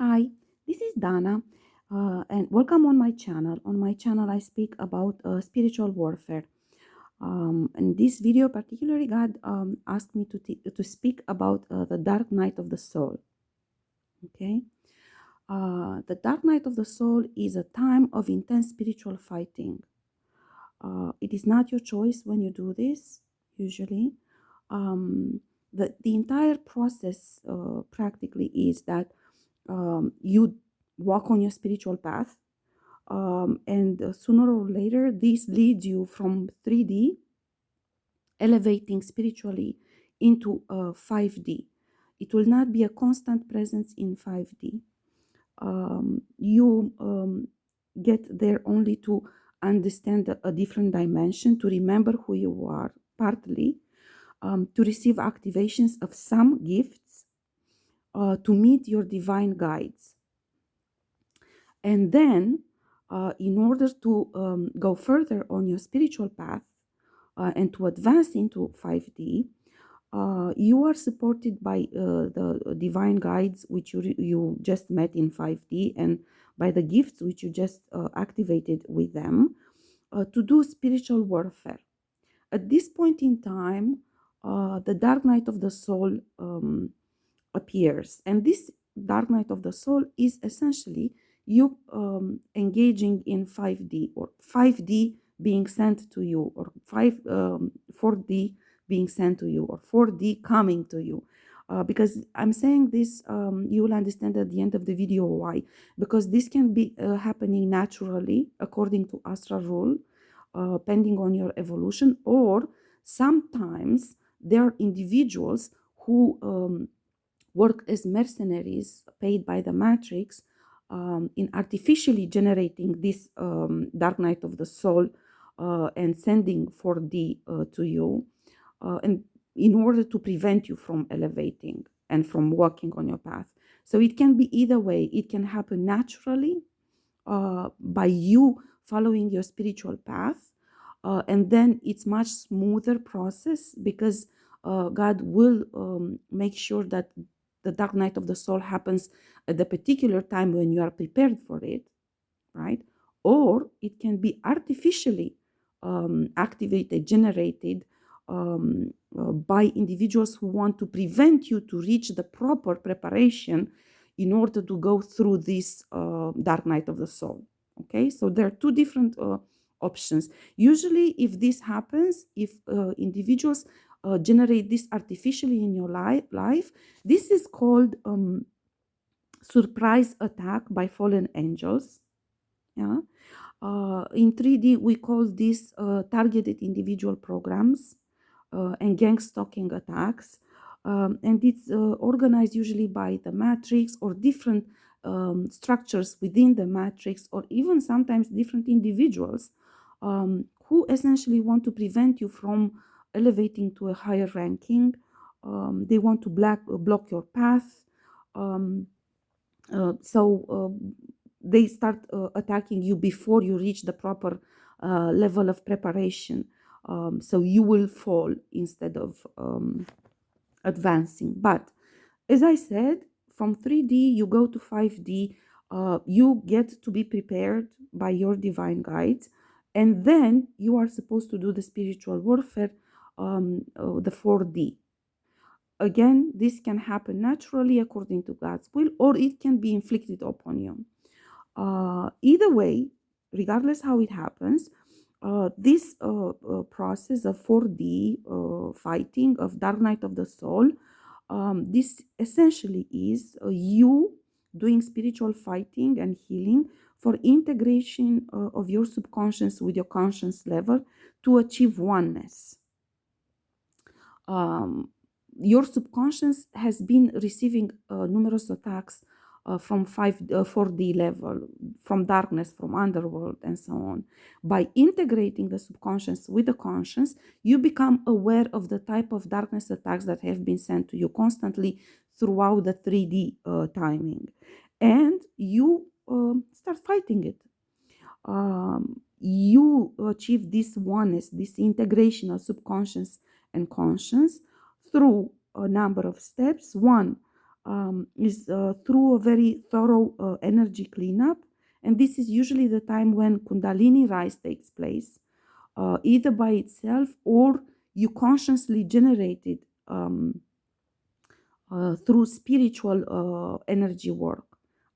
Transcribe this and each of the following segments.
Hi, this is Dana, and welcome on my channel. On my channel, I speak about spiritual warfare. In this video, particularly, God asked me to speak about the dark night of the soul. Okay, the dark night of the soul is a time of intense spiritual fighting. It is not your choice when you do this. Usually, um, the entire process practically is that you walk on your spiritual path, and sooner or later this leads you from 3D elevating spiritually into 5D. It will not be a constant presence in 5D. You get there only to understand a different dimension, to remember who you are partly, to receive activations of some gifts, to meet your divine guides. And then, in order to go further on your spiritual path and to advance into 5D, you are supported by the divine guides which you just met in 5D, and by the gifts which you just activated with them to do spiritual warfare. At this point in time, the dark night of the soul appears. And this dark night of the soul is essentially you engaging in 5D, or 5D being sent to you, or 4D being sent to you, or 4D coming to you. Because I'm saying this, you will understand at the end of the video why. Because this can be happening naturally according to astral rule, depending on your evolution, or sometimes there are individuals who work as mercenaries paid by the matrix in artificially generating this dark night of the soul and sending 4D to you, and in order to prevent you from elevating and from walking on your path. So it can be either way. It can happen naturally by you following your spiritual path, and then it's much smoother process because God will make sure that the dark night of the soul happens at the particular time when you are prepared for it, right? Or it can be artificially activated, generated by individuals who want to prevent you to reach the proper preparation in order to go through this dark night of the soul. Okay, so there are two different options. Usually, if this happens, if individuals generate this artificially in your life, this is called surprise attack by fallen angels. Yeah. In 3D, we call this targeted individual programs and gangstalking attacks. And it's organized usually by the matrix or different structures within the matrix, or even sometimes different individuals who essentially want to prevent you from elevating to a higher ranking. They want to block your path. Um, they start attacking you before you reach the proper level of preparation. So you will fall instead of advancing. But as I said, from 3D you go to 5D, you get to be prepared by your divine guides, and then you are supposed to do the spiritual warfare, the 4D. Again, this can happen naturally according to God's will, or it can be inflicted upon you. Either way, regardless how it happens, this process of 4D fighting of Dark Night of the Soul, this essentially is you doing spiritual fighting and healing for integration of your subconscious with your conscious level to achieve oneness. Um, your subconscious has been receiving numerous attacks from 4D level, from darkness, from underworld, and so on. By integrating the subconscious with the conscious, you become aware of the type of darkness attacks that have been sent to you constantly throughout the 3D timing. And you start fighting it. You achieve this oneness, this integration of subconscious and conscious through a number of steps. One, is through a very thorough energy cleanup. And this is usually the time when Kundalini rise takes place, either by itself or you consciously generate it through spiritual energy work.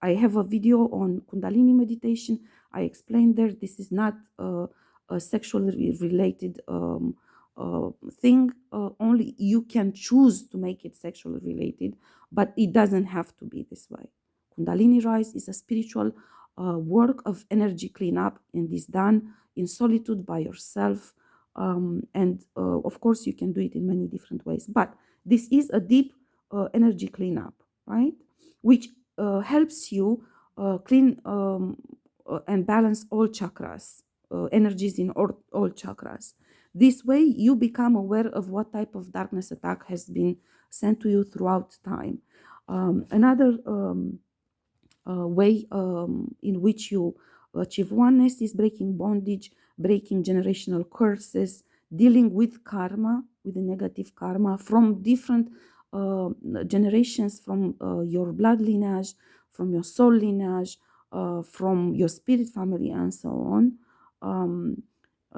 I have a video on Kundalini meditation. I explained there this is not a sexually related thing. Only you can choose to make it sexually related, but it doesn't have to be this way. Kundalini rise is a spiritual work of energy cleanup and is done in solitude by yourself. And of course, you can do it in many different ways, but this is a deep energy cleanup, right? Which helps you clean and balance all chakras, energies in all chakras. This way, you become aware of what type of darkness attack has been sent to you throughout time. Another way in which you achieve oneness is breaking bondage, breaking generational curses, dealing with karma, with the negative karma from different uh, generations, from your blood lineage, from your soul lineage, from your spirit family, and so on.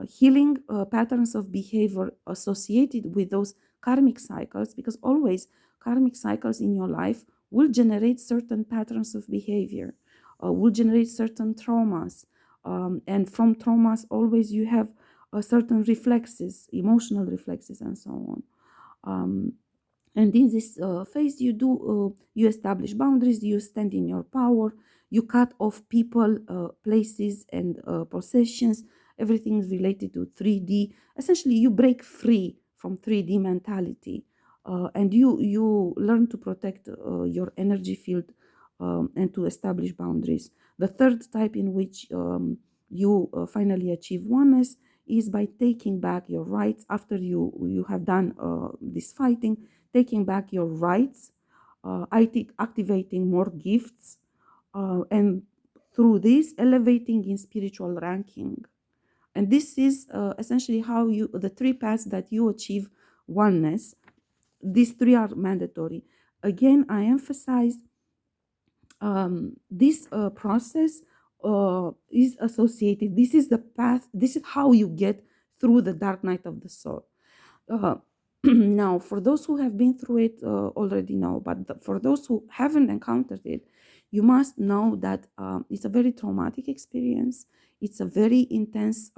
Healing patterns of behavior associated with those karmic cycles, because always karmic cycles in your life will generate certain patterns of behavior, will generate certain traumas. And from traumas, always you have certain reflexes, emotional reflexes, and so on. And in this phase, you establish boundaries, you stand in your power, you cut off people, places, and possessions. Everything is related to 3D. Essentially, you break free from 3D mentality, and you learn to protect your energy field, and to establish boundaries. The third type in which you finally achieve oneness is by taking back your rights after you have done this fighting, taking back your rights, activating more gifts, and through this elevating in spiritual ranking. And this is essentially how the three paths that you achieve oneness. These three are mandatory. Again, I emphasize this process is associated. This is the path. This is how you get through the dark night of the soul. Uh, Now, for those who have been through it already know, but for those who haven't encountered it, you must know that it's a very traumatic experience. It's a very intense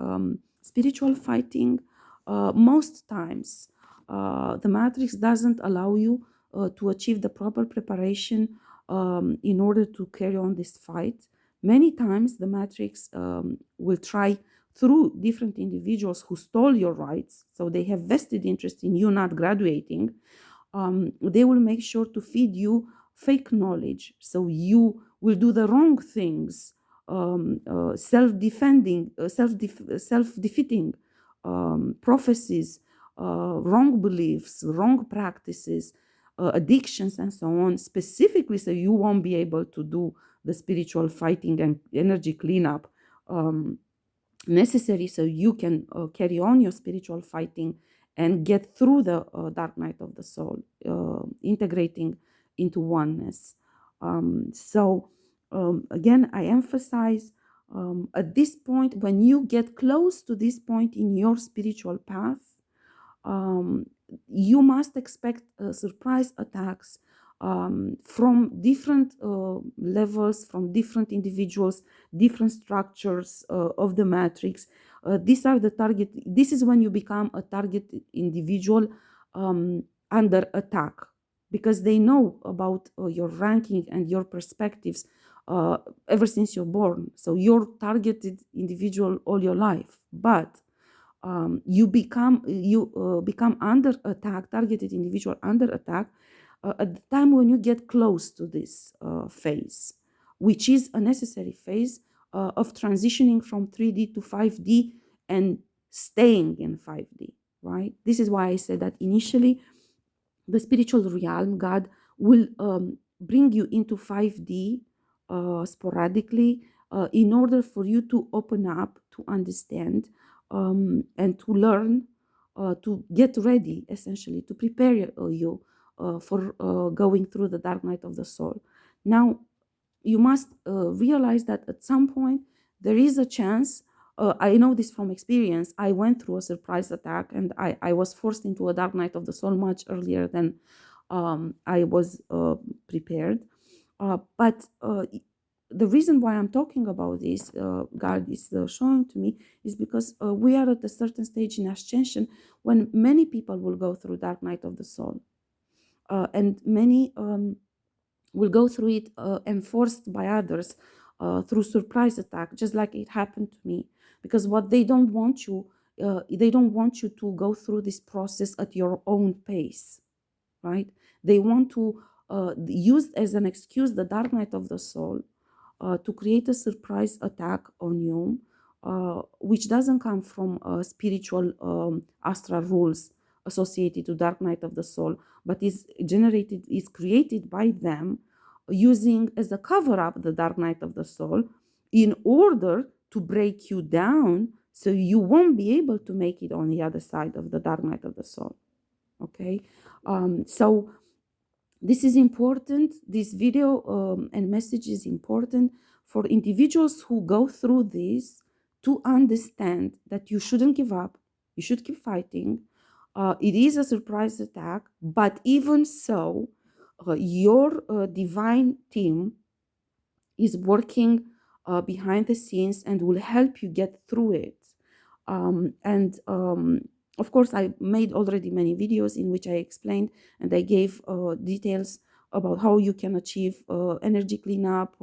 spiritual fighting. Most times, the matrix doesn't allow you to achieve the proper preparation in order to carry on this fight. Many times, the matrix will try through different individuals who stole your rights, so they have vested interest in you not graduating. They will make sure to feed you fake knowledge, so you will do the wrong things, self-defending, self-defeating prophecies, wrong beliefs, wrong practices, addictions, and so on, specifically so you won't be able to do the spiritual fighting and energy cleanup necessary so you can carry on your spiritual fighting and get through the dark night of the soul, integrating into oneness. Again, I emphasize at this point, when you get close to this point in your spiritual path, um, you must expect surprise attacks from different levels, from different individuals, different structures of the matrix. These are the target. This is when you become a target individual under attack, because they know about your ranking and your perspectives ever since you're born. So you're targeted individual all your life, but you become under attack, targeted individual under attack at the time when you get close to this phase, which is a necessary phase of transitioning from 3D to 5D and staying in 5D, right? This is why I said that initially the spiritual realm, God, will bring you into 5D sporadically in order for you to open up, to understand, and to learn, to get ready, essentially, to prepare you for going through the dark night of the soul. Now, you must realize that at some point there is a chance. I know this from experience. I went through a surprise attack, and I was forced into a dark night of the soul much earlier than I was prepared. But the reason why I'm talking about this, God is showing to me, is because we are at a certain stage in ascension when many people will go through dark night of the soul, and many will go through it enforced by others through surprise attack, just like it happened to me. Because what they don't want you to go through this process at your own pace, right? They want to use as an excuse the dark night of the soul to create a surprise attack on you, which doesn't come from spiritual astral rules associated to dark night of the soul, but is created by them using as a cover up the dark night of the soul in order to break you down so you won't be able to make it on the other side of the dark night of the soul. Okay, so this is important. This video and message is important for individuals who go through this to understand that you shouldn't give up. You should keep fighting. It is a surprise attack, but even so, your divine team is working behind the scenes and will help you get through it. And of course, I made already many videos in which I explained and I gave details about how you can achieve energy cleanup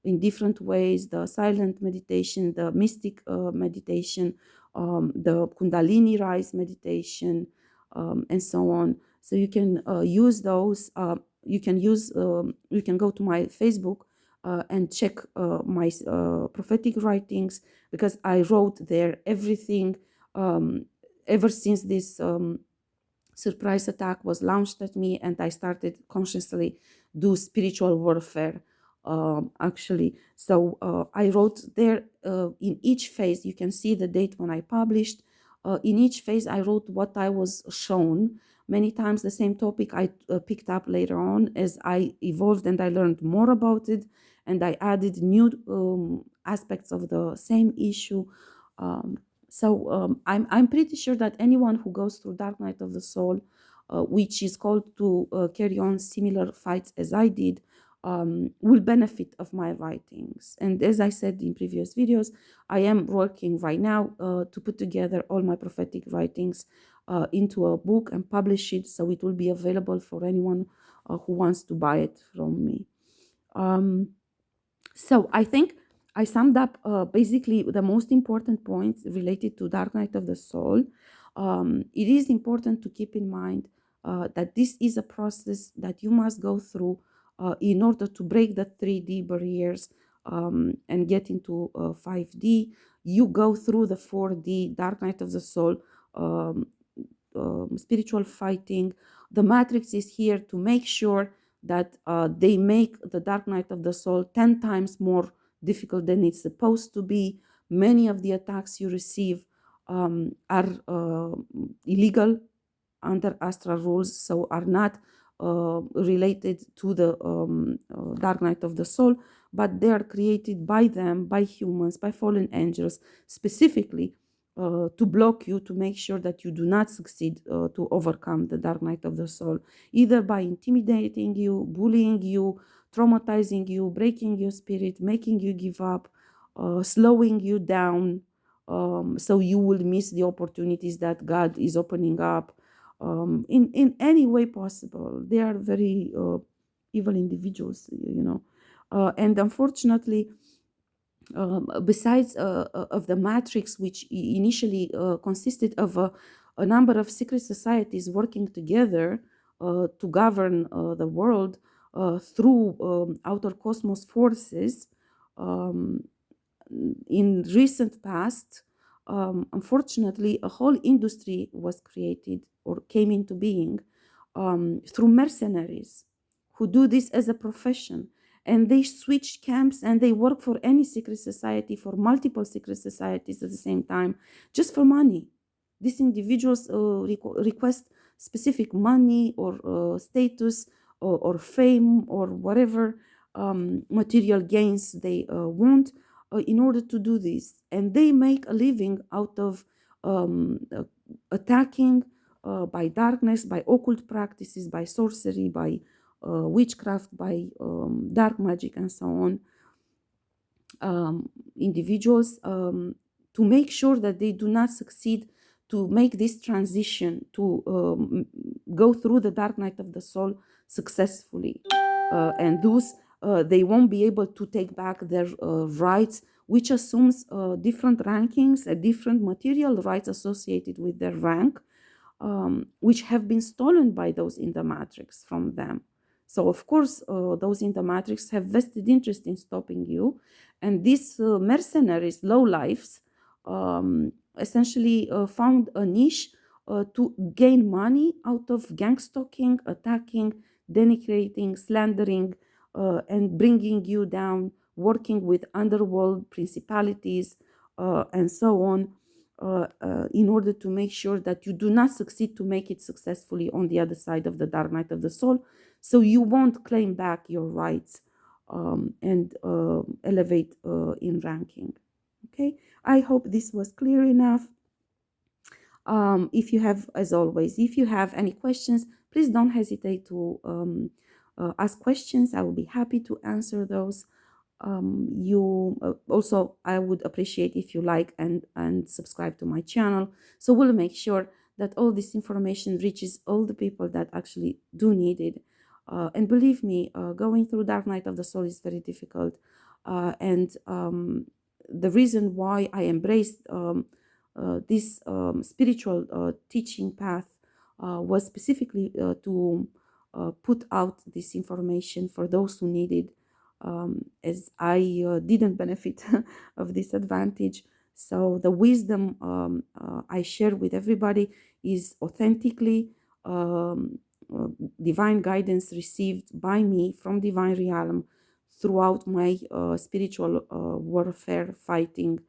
in different ways: the silent meditation, the mystic meditation, the Kundalini rise meditation, and so on. So you can use those. You can go to my Facebook and check my prophetic writings, because I wrote there everything ever since this surprise attack was launched at me, and I started consciously do spiritual warfare. Actually, so I wrote there in each phase. You can see the date when I published. In each phase, I wrote what I was shown. Many times, the same topic I picked up later on as I evolved and I learned more about it, and I added new aspects of the same issue. I'm pretty sure that anyone who goes through dark night of the soul, which is called to carry on similar fights as I did, will benefit of my writings. And as I said in previous videos, I am working right now to put together all my prophetic writings into a book and publish it, so it will be available for anyone who wants to buy it from me. So I think I summed up basically the most important points related to Dark Night of the Soul. It is important to keep in mind that this is a process that you must go through in order to break the 3D barriers and get into 5D. You go through the 4D, Dark Night of the Soul, spiritual fighting. The Matrix is here to make sure that they make the Dark Night of the Soul 10 times more difficult than it's supposed to be. Many of the attacks you receive are illegal under astral rules, so are not related to the dark night of the soul, but they are created by them, by humans, by fallen angels, specifically to block you, to make sure that you do not succeed to overcome the dark night of the soul, either by intimidating you, bullying you, traumatizing you, breaking your spirit, making you give up, slowing you down, so you will miss the opportunities that God is opening up in any way possible. They are very evil individuals, and unfortunately, besides of the matrix, which initially consisted of a number of secret societies working together to govern the world through outer cosmos forces, um, in recent past, unfortunately, a whole industry was created or came into being through mercenaries who do this as a profession. And they switch camps and they work for any secret society, for multiple secret societies at the same time, just for money. These individuals request specific money or status or fame or whatever material gains they want in order to do this. And they make a living out of attacking by darkness, by occult practices, by sorcery, by witchcraft, by dark magic, and so on, individuals, to make sure that they do not succeed to make this transition, to go through the dark night of the soul successfully. And thus, they won't be able to take back their rights, which assumes different rankings and different material rights associated with their rank, which have been stolen by those in the matrix from them. So, of course, those in the matrix have vested interest in stopping you. And these mercenaries, low lives, essentially found a niche to gain money out of gangstalking, attacking, denigrating, slandering, and bringing you down, working with underworld principalities, and so on, in order to make sure that you do not succeed to make it successfully on the other side of the dark night of the soul, so you won't claim back your rights and elevate in ranking. Okay, I hope this was clear enough. If you have, as always, if you have any questions, please don't hesitate to ask questions. I will be happy to answer those. You also, I would appreciate if you like and subscribe to my channel, so we'll make sure that all this information reaches all the people that actually do need it. And believe me, going through dark night of the soul is very difficult, and the reason why I embraced this spiritual teaching path was specifically to put out this information for those who need it, as I didn't benefit of this advantage. So the wisdom I share with everybody is authentically divine guidance received by me from divine realm throughout my spiritual warfare fighting.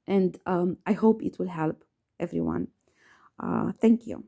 And I hope it will help everyone. Thank you.